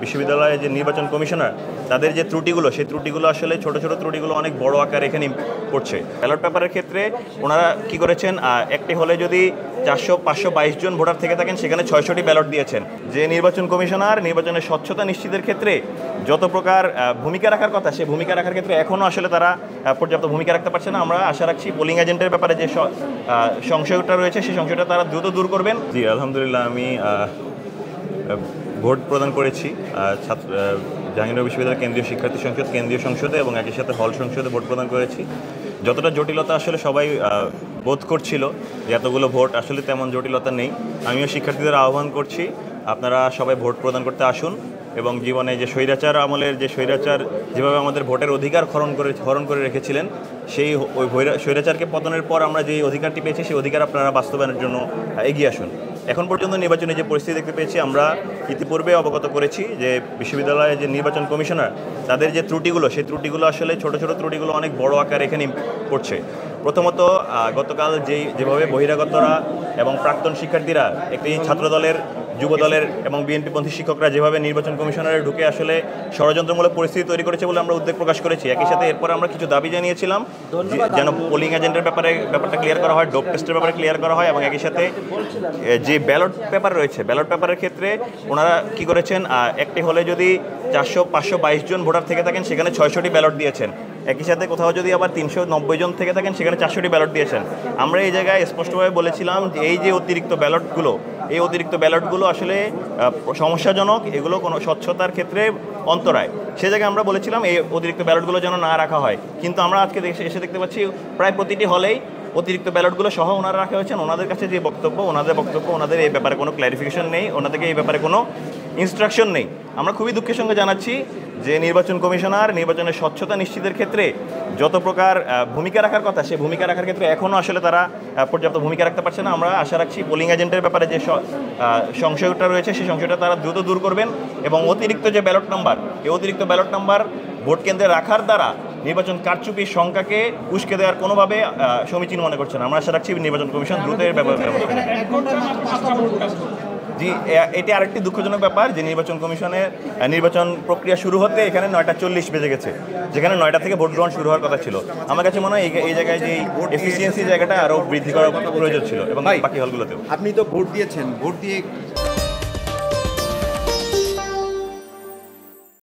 বিশ্ববিদ্যালয়ের যে নির্বাচন কমিশনার তাদের যে ত্রুটিগুলো সেই ত্রুটিগুলো আসলে ছোট ছোট ত্রুটিগুলো অনেক বড় আকার এখানে পড়ছে। ব্যালট পেপারের ক্ষেত্রে ওনারা কি করেছেন, একটি হলে যদি 522 জন ভোটার থেকে থাকেন সেখানে 600টি ব্যালট দিয়েছেন। যে নির্বাচন কমিশনার নির্বাচনের স্বচ্ছতা নিশ্চিতের ক্ষেত্রে যত প্রকার ভূমিকা রাখার কথা সেই ভূমিকা রাখার ক্ষেত্রে এখনও আসলে তারা পর্যাপ্ত ভূমিকা রাখতে পারছে না। আমরা আশা রাখছি পোলিং এজেন্টের ব্যাপারে যে সংশয়টা রয়েছে সেই সংশয়টা তারা দ্রুত দূর করবেন। জি আলহামদুলিল্লাহ, আমি ভোট প্রদান করেছি জাহাঙ্গীরনগর বিশ্ববিদ্যালয় কেন্দ্রীয় শিক্ষার্থী সংসদ কেন্দ্রীয় সংসদে এবং একই সাথে হল সংসদে ভোট প্রদান করেছি। যতটা জটিলতা আসলে সবাই বোধ করছিল যে এতগুলো ভোট, আসলে তেমন জটিলতা নেই। আমিও শিক্ষার্থীদের আহ্বান করছি আপনারা সবাই ভোট প্রদান করতে আসুন এবং জীবনে যে স্বৈরাচার আমলের যে স্বৈরাচার যেভাবে আমাদের ভোটের অধিকার হরণ করে রেখেছিলেন সেই ওই স্বৈরাচারকে পতনের পর আমরা যে অধিকারটি পেয়েছি সেই অধিকার আপনারা বাস্তবায়নের জন্য এগিয়ে আসুন। এখন পর্যন্ত নির্বাচনে যে পরিস্থিতি দেখতে পেয়েছি আমরা ইতিপূর্বে অবগত করেছি যে বিশ্ববিদ্যালয়ের যে নির্বাচন কমিশনার তাদের যে ত্রুটিগুলো সেই ত্রুটিগুলো আসলে ছোট ছোট ত্রুটিগুলো অনেক বড় আকার এখানে পড়ছে। প্রথমত গতকাল যেভাবে বহিরাগতরা এবং প্রাক্তন শিক্ষার্থীরা একটি ছাত্রদলের যুবদলের এবং বিএনপিপন্থী শিক্ষকরা যেভাবে নির্বাচন কমিশনারে ঢুকে আসলে ষড়যন্ত্রমূলক পরিস্থিতি তৈরি করেছে বলে আমরা উদ্বেগ প্রকাশ করেছি। একই সাথে এরপর আমরা কিছু দাবি জানিয়েছিলাম যেন পোলিং এজেন্টের ব্যাপারটা ক্লিয়ার করা হয়, ডোপ টেস্টের ব্যাপারে ক্লিয়ার করা হয় এবং একই সাথে যে ব্যালট পেপার রয়েছে ব্যালট পেপারের ক্ষেত্রে ওনারা কি করেছেন, একটি হলে যদি 522 জন ভোটার থেকে থাকেন সেখানে 600টি ব্যালট দিয়েছেন। একই সাথে কোথাও যদি আবার 390 জন থেকে থাকেন সেখানে 400টি ব্যালট দিয়েছেন। আমরা এই জায়গায় স্পষ্টভাবে বলেছিলাম যে এই যে অতিরিক্ত ব্যালটগুলো আসলে সমস্যাজনক, এগুলো কোনো স্বচ্ছতার ক্ষেত্রে অন্তরায়। সে জায়গায় আমরা বলেছিলাম এই অতিরিক্ত ব্যালটগুলো যেন না রাখা হয়, কিন্তু আমরা আজকে এসে দেখতে পাচ্ছি প্রায় প্রতিটি হলেই অতিরিক্ত ব্যালটগুলো সহ ওনারা রাখা হয়েছেন। ওনাদের কাছে যে ওনাদের এই ব্যাপারে কোনো ক্ল্যারিফিকেশন নেই, ওনাদেরকে এই ব্যাপারে কোনো ইনস্ট্রাকশন নেই। আমরা খুবই দুঃখের সঙ্গে জানাচ্ছি যে নির্বাচন কমিশনার নির্বাচনের স্বচ্ছতা নিশ্চিতের ক্ষেত্রে যত প্রকার ভূমিকা রাখার কথা সেই ভূমিকা রাখার ক্ষেত্রে এখনও আসলে তারা পর্যাপ্ত ভূমিকা রাখতে পারছে না। আমরা আশা রাখছি পোলিং এজেন্টের ব্যাপারে যে সংশয়টা রয়েছে সেই সংশয়টা তারা দ্রুত দূর করবেন এবং অতিরিক্ত যে ব্যালট নাম্বার ভোট কেন্দ্রে রাখার দ্বারা নির্বাচন কারচুপির সংখ্যাকে উস্কে দেওয়ার কোনোভাবে সমীচীন মনে করছেন। আমরা আশা রাখছি নির্বাচন কমিশন দ্রুত এর ব্যবস্থা নেবে। জি, এটি আরেকটি দুঃখজনক ব্যাপার যে নির্বাচন কমিশনের নির্বাচন প্রক্রিয়া শুরু হতে এখানে 9:40 বেজে গেছে, যেখানে 9টা থেকে ভোট গ্রহণ শুরু হওয়ার কথা ছিল। আমার কাছে মনে হয় এই জায়গায় যে এফিসিয়েন্সি জায়গাটা আরও বৃদ্ধি করার প্রয়োজন ছিল এবং বাকি হলগুলোতেও। আপনি তো ভোট দিয়েছেন, ভোট দিয়ে